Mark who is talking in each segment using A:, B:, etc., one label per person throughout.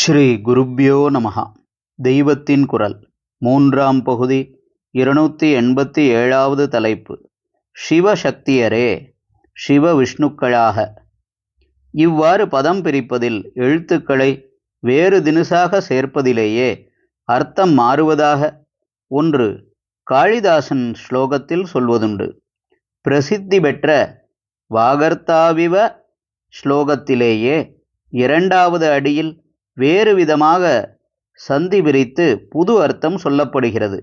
A: ஸ்ரீ குருப்யோ நமஹ. தெய்வத்தின் குரல் மூன்றாம் பகுதி 287வது தலைப்பு. சிவசக்தியரே சிவ விஷ்ணுக்களாக. இவ்வாறு பதம் பிரிப்பதில் எழுத்துக்களை வேறு தினுசாக சேர்ப்பதிலேயே அர்த்தம் மாறுவதாக ஒன்று காளிதாசன் ஸ்லோகத்தில் சொல்வதுண்டு. பிரசித்தி பெற்ற வாகர்த்தாவிவ ஸ்லோகத்திலேயே இரண்டாவது அடியில் வேறு விதமாக சந்தி விரித்து புது அர்த்தம் சொல்லப்படுகிறது.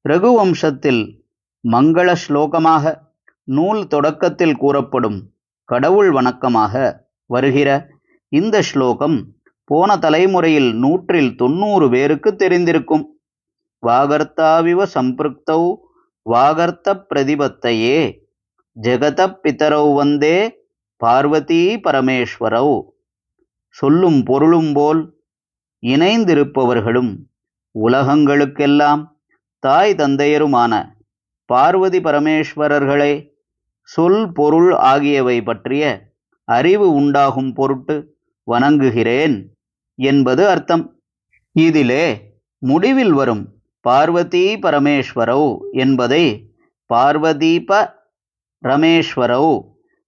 A: ரகுவம்சத்தில் மங்கள ஸ்லோகமாக நூல் தொடக்கத்தில் கூறப்படும் கடவுள் வணக்கமாக வருகிற இந்த ஸ்லோகம் போன தலைமுறையில் 190 பேருக்கு தெரிந்திருக்கும். வாகர்த்தாவிவ சம்பிருக்தௌ வாகர்த்த பிரதிபத்தையே ஜெகத பிதரௌ வந்தே பார்வதி பரமேஸ்வரௌ. சொல்லும் பொருளும் போல் இணைந்திருப்பவர்களும் உலகங்களுக்கெல்லாம் தாய் தந்தையருமான பார்வதி பரமேஸ்வரர்களை சொல் பொருள் ஆகியவை பற்றிய அறிவு உண்டாகும் பொருட்டு வணங்குகிறேன் என்பது அர்த்தம். இதிலே முடிவில் வரும் பார்வதி பரமேஸ்வரௌ என்பதை பார்வதீப ரமேஸ்வரௌ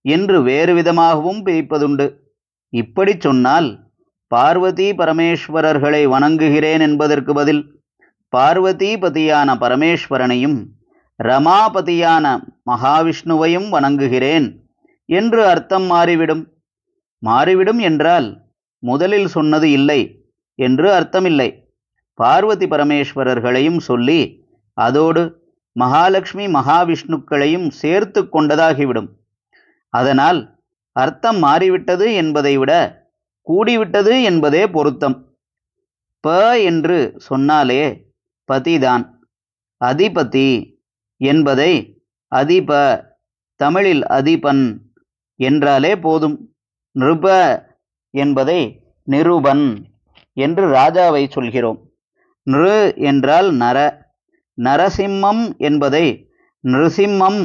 A: என்று வேறு விதமாகவும் பிரிப்பதுண்டு. இப்படி சொன்னால் பார்வதி பரமேஸ்வரர்களை வணங்குகிறேன் என்பதற்கு பதில் பார்வதிபதியான பரமேஸ்வரனையும் ரமாபதியான மகாவிஷ்ணுவையும் வணங்குகிறேன் என்று அர்த்தம் மாறிவிடும். மாறிவிடும் என்றால் முதலில் சொன்னது இல்லை என்று அர்த்தமில்லை. பார்வதி பரமேஸ்வரர்களையும் சொல்லி அதோடு மகாலட்சுமி மகாவிஷ்ணுக்களையும் சேர்த்து கொண்டதாகிவிடும். அதனால் அர்த்தம் மாறிவிட்டது என்பதை விட கூடிவிட்டது என்பதே பொருத்தம். ப என்று சொன்னாலே பதிதான். அதிபதி என்பதை அதிப, தமிழில் அதிபன் என்றாலே போதும். நிருப என்பதை நிருபன் என்று ராஜாவை சொல்கிறோம். நிரு என்றால் நர, நரசிம்மம் என்பதை நிருசிம்மம்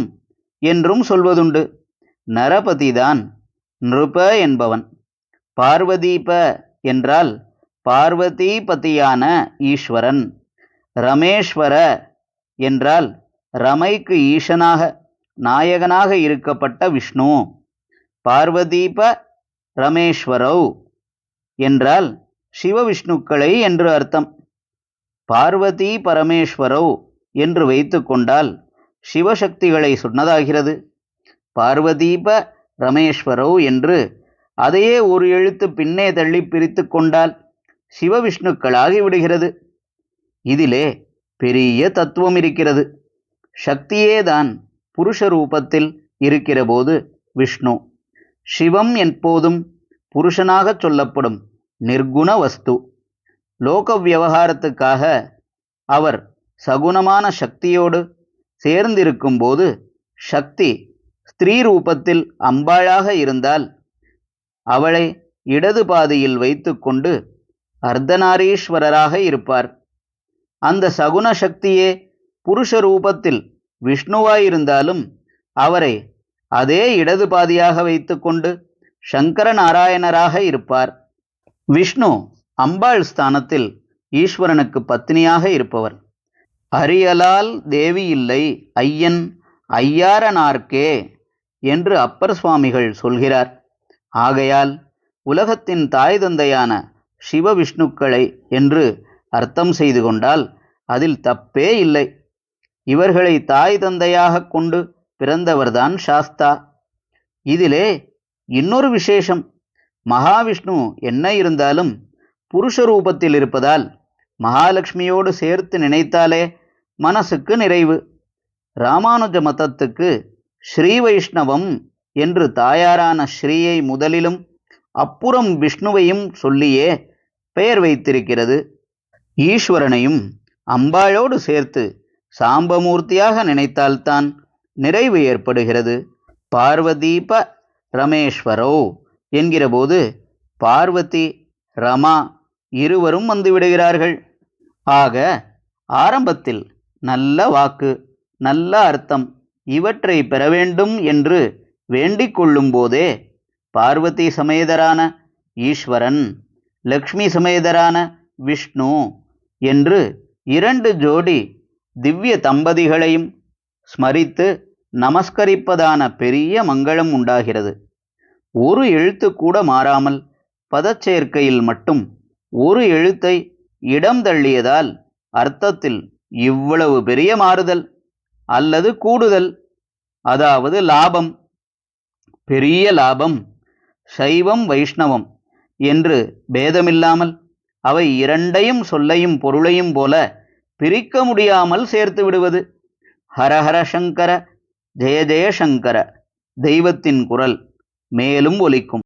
A: என்றும் சொல்வதுண்டு. நரபதிதான் நிருப என்பவன். பார்வதீப என்றால் பார்வதிபதியான ஈஸ்வரன். ரமேஸ்வர என்றால் ரமைக்கு ஈசனாக நாயகனாக இருக்கப்பட்ட விஷ்ணு. பார்வதீப ரமேஸ்வரௌ என்றால் சிவவிஷ்ணுக்களை என்று அர்த்தம். பார்வதி பரமேஸ்வரௌ என்று வைத்து கொண்டால் சிவசக்திகளை சொன்னதாகிறது. பார்வதீப ரமேஸ்வரௌ என்று அதையே ஒரு எழுத்து பின்னே தள்ளி பிரித்து கொண்டால் சிவவிஷ்ணுக்களாகி விடுகிறது. இதிலே பெரிய தத்துவம் இருக்கிறது. சக்தியேதான் புருஷ ரூபத்தில் இருக்கிற போது விஷ்ணு. சிவம் எப்போதும் புருஷனாக சொல்லப்படும் நிர்குண வஸ்து. லோக விவகாரத்துக்காக அவர் சகுணமான சக்தியோடு சேர்ந்திருக்கும் போது சக்தி ஸ்திரீ ரூபத்தில் அம்பாளாக இருந்தால் அவளை இடது பாதியில் வைத்து கொண்டு அர்த்தநாரீஸ்வரராக இருப்பார். அந்த சகுன சக்தியே புருஷ ரூபத்தில் விஷ்ணுவாயிருந்தாலும் அவரை அதே இடது பாதியாக வைத்து கொண்டு சங்கர நாராயணராக இருப்பார். விஷ்ணு அம்பாள் ஸ்தானத்தில் ஈஸ்வரனுக்கு பத்னியாக இருப்பவர். அரியலால் தேவி இல்லை ஐயன் ஐயாரனார்க்கே என்று அப்பர் சுவாமிகள் சொல்கிறார். ஆகையால் உலகத்தின் தாய் தந்தையான சிவ விஷ்ணுக்களை என்று அர்த்தம் செய்து கொண்டால் அதில் தப்பே இல்லை. இவர்களை தாய் தந்தையாக கொண்டு பிறந்தவர்தான் சாஸ்தா. இதிலே இன்னொரு விசேஷம். மகாவிஷ்ணு என்ன இருந்தாலும் புருஷ ரூபத்தில் இருப்பதால் மகாலட்சுமியோடு சேர்த்து நினைத்தாலே மனசுக்கு நிறைவு. ராமானுஜ மதத்துக்கு ஸ்ரீ வைஷ்ணவம் என்று தாயாரான ஸ்ரீயை முதலிலும் அப்புறம் விஷ்ணுவையும் சொல்லியே பெயர் வைத்திருக்கிறது. ஈஸ்வரனையும் அம்பாளோடு சேர்த்து சாம்பமூர்த்தியாக நினைத்தால்தான் நிறைவு ஏற்படுகிறது. பார்வதீப ரமேஸ்வரோ என்கிற போது பார்வதி ரமா இருவரும் வந்துவிடுகிறார்கள். ஆக ஆரம்பத்தில் நல்ல வாக்கு, நல்ல அர்த்தம் இவற்றை பெற வேண்டும் என்று வேண்டிக் கொள்ளும் போதே பார்வதி சமேதரான ஈஸ்வரன் லக்ஷ்மி சமேதரான விஷ்ணு என்று 2 ஜோடி திவ்ய தம்பதிகளையும் ஸ்மரித்து நமஸ்கரிப்பதான பெரிய மங்களம் உண்டாகிறது. ஒரு எழுத்து கூட மாறாமல் பதச்சேர்க்கையில் மட்டும் ஒரு எழுத்தை இடம் தள்ளியதால் அர்த்தத்தில் இவ்வளவு பெரிய மாறுதல் அல்லது கூடுதல், அதாவது லாபம், பெரிய லாபம், சைவம் வைஷ்ணவம் என்று பேதமில்லாமல் அவை இரண்டையும் சொல்லையும் பொருளையும் போல பிரிக்க முடியாமல் சேர்த்து விடுவது. ஹரஹர சங்கர, ஜெய ஜெய சங்கர, தெய்வத்தின் குரல் மேலும் ஒலிக்கும்.